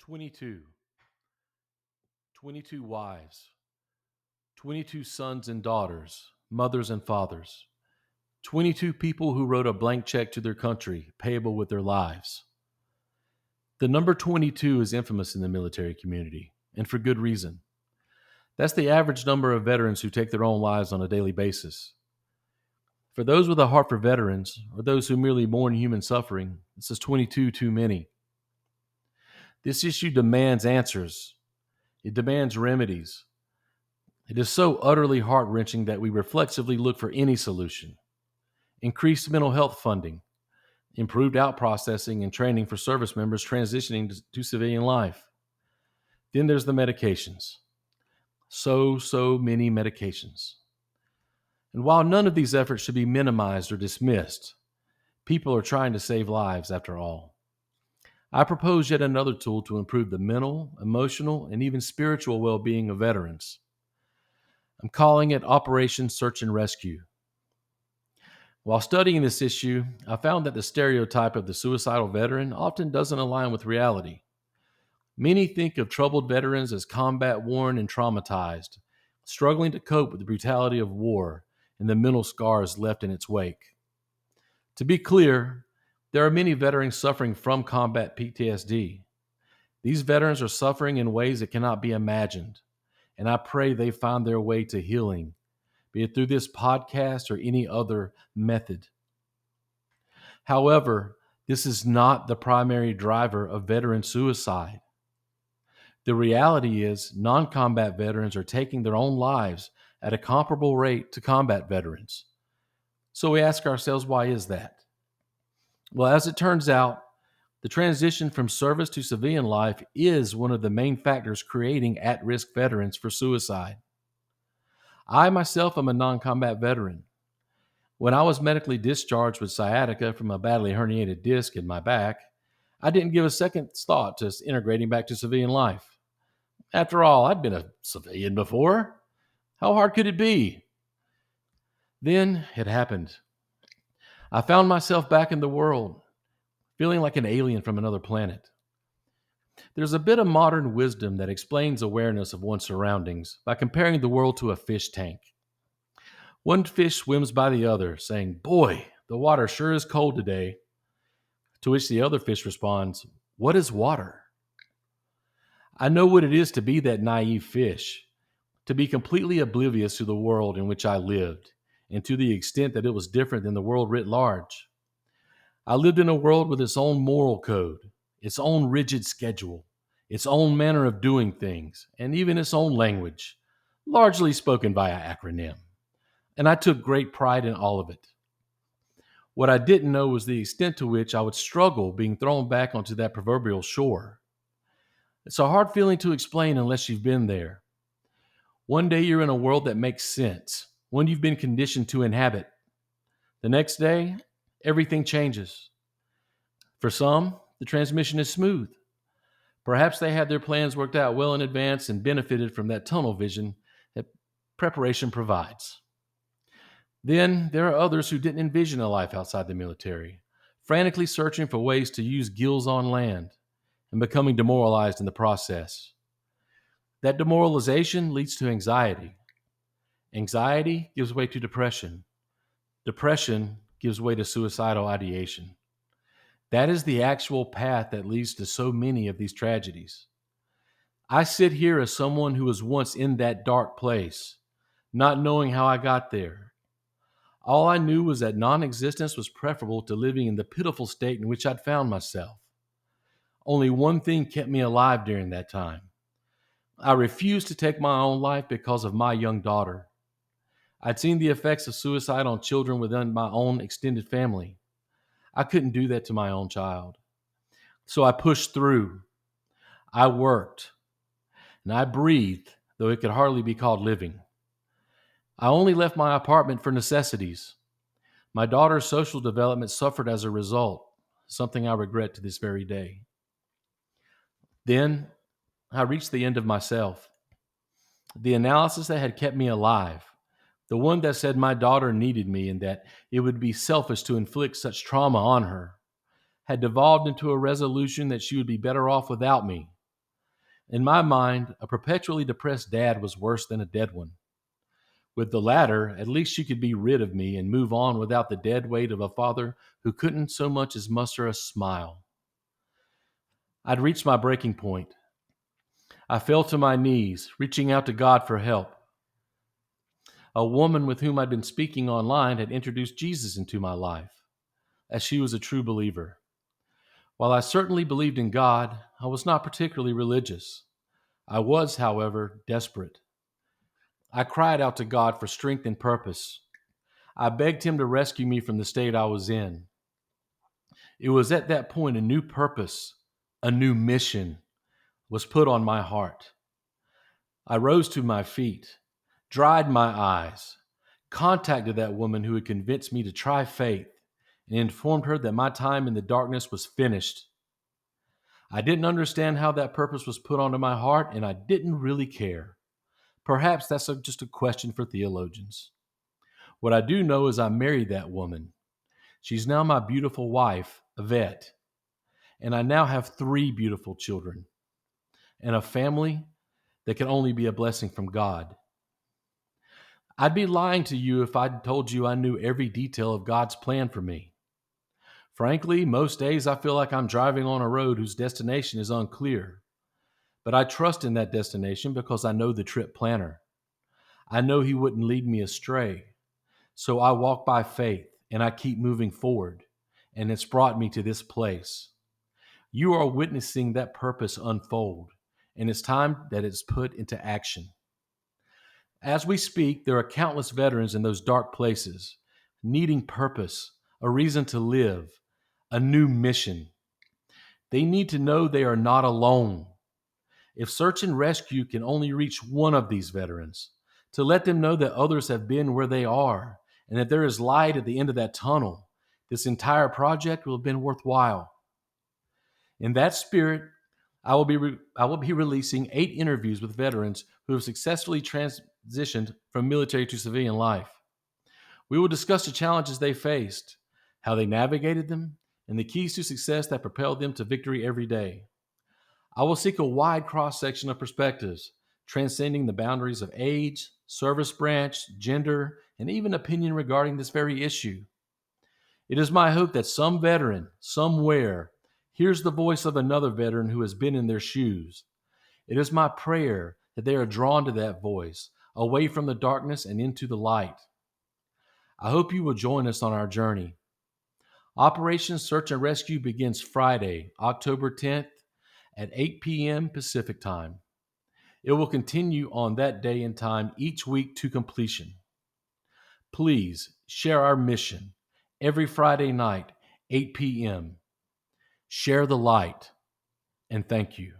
22, 22 wives, 22 sons and daughters, mothers and fathers, 22 people who wrote a blank check to their country, payable with their lives. The number 22 is infamous in the military community, and for good reason. That's the average number of veterans who take their own lives on a daily basis. For those with a heart for veterans, or those who merely mourn human suffering, this is 22 too many. This issue demands answers. It demands remedies. It is so utterly heart-wrenching that we reflexively look for any solution. Increased mental health funding, improved out-processing and training for service members transitioning to civilian life. Then there's the medications. So many medications. And while none of these efforts should be minimized or dismissed, people are trying to save lives after all. I propose yet another tool to improve the mental, emotional, and even spiritual well-being of veterans. I'm calling it Operation Search and Rescue. While studying this issue, I found that the stereotype of the suicidal veteran often doesn't align with reality. Many think of troubled veterans as combat-worn and traumatized, struggling to cope with the brutality of war and the mental scars left in its wake. To be clear, there are many veterans suffering from combat PTSD. These veterans are suffering in ways that cannot be imagined, and I pray they find their way to healing, be it through this podcast or any other method. However, this is not the primary driver of veteran suicide. The reality is non-combat veterans are taking their own lives at a comparable rate to combat veterans. So we ask ourselves, why is that? Well, as it turns out, the transition from service to civilian life is one of the main factors creating at-risk veterans for suicide. I myself am a non-combat veteran. When I was medically discharged with sciatica from a badly herniated disc in my back, I didn't give a second thought to integrating back to civilian life. After all, I'd been a civilian before. How hard could it be? Then it happened. I found myself back in the world, feeling like an alien from another planet. There's a bit of modern wisdom that explains awareness of one's surroundings by comparing the world to a fish tank. One fish swims by the other, saying, "Boy, the water sure is cold today." To which the other fish responds, "What is water?" I know what it is to be that naive fish, to be completely oblivious to the world in which I lived, and to the extent that it was different than the world writ large. I lived in a world with its own moral code, its own rigid schedule, its own manner of doing things, and even its own language, largely spoken via acronym. And I took great pride in all of it. What I didn't know was the extent to which I would struggle being thrown back onto that proverbial shore. It's a hard feeling to explain unless you've been there. One day you're in a world that makes sense, one you've been conditioned to inhabit. The next day, everything changes. For some, the transmission is smooth. Perhaps they had their plans worked out well in advance and benefited from that tunnel vision that preparation provides. Then there are others who didn't envision a life outside the military, frantically searching for ways to use gills on land and becoming demoralized in the process. That demoralization leads to anxiety. Anxiety gives way to depression. Depression gives way to suicidal ideation. That is the actual path that leads to so many of these tragedies. I sit here as someone who was once in that dark place, not knowing how I got there. All I knew was that non-existence was preferable to living in the pitiful state in which I'd found myself. Only one thing kept me alive during that time. I refused to take my own life because of my young daughter. I'd seen the effects of suicide on children within my own extended family. I couldn't do that to my own child. So I pushed through. I worked. And I breathed, though it could hardly be called living. I only left my apartment for necessities. My daughter's social development suffered as a result, something I regret to this very day. Then I reached the end of myself. The analysis that had kept me alive, the one that said my daughter needed me and that it would be selfish to inflict such trauma on her, had devolved into a resolution that she would be better off without me. In my mind, a perpetually depressed dad was worse than a dead one. With the latter, at least she could be rid of me and move on without the dead weight of a father who couldn't so much as muster a smile. I'd reached my breaking point. I fell to my knees, reaching out to God for help. A woman with whom I'd been speaking online had introduced Jesus into my life, as she was a true believer. While I certainly believed in God, I was not particularly religious. I was, however, desperate. I cried out to God for strength and purpose. I begged Him to rescue me from the state I was in. It was at that point a new purpose, a new mission was put on my heart. I rose to my feet, dried my eyes, contacted that woman who had convinced me to try faith, and informed her that my time in the darkness was finished. I didn't understand how that purpose was put onto my heart, and I didn't really care. Perhaps that's just a question for theologians. What I do know is I married that woman. She's now my beautiful wife, Yvette, and I now have 3 beautiful children and a family that can only be a blessing from God. I'd be lying to you if I told you I knew every detail of God's plan for me. Frankly, most days I feel like I'm driving on a road whose destination is unclear. But I trust in that destination because I know the trip planner. I know He wouldn't lead me astray. So I walk by faith and I keep moving forward. And it's brought me to this place. You are witnessing that purpose unfold, and it's time that it's put into action. As we speak, there are countless veterans in those dark places, needing purpose, a reason to live, a new mission. They need to know they are not alone. If search and rescue can only reach one of these veterans, to let them know that others have been where they are and that there is light at the end of that tunnel, this entire project will have been worthwhile. In that spirit, I will be releasing 8 interviews with veterans who have successfully transitioned from military to civilian life. We will discuss the challenges they faced, how they navigated them, and the keys to success that propelled them to victory every day. I will seek a wide cross-section of perspectives, transcending the boundaries of age, service branch, gender, and even opinion regarding this very issue. It is my hope that some veteran, somewhere, hears the voice of another veteran who has been in their shoes. It is my prayer that they are drawn to that voice, away from the darkness and into the light. I hope you will join us on our journey. Operation Search and Rescue begins Friday, October 10th at 8 p.m. Pacific Time. It will continue on that day and time each week to completion. Please share our mission every Friday night, 8 p.m. Share the light, and thank you.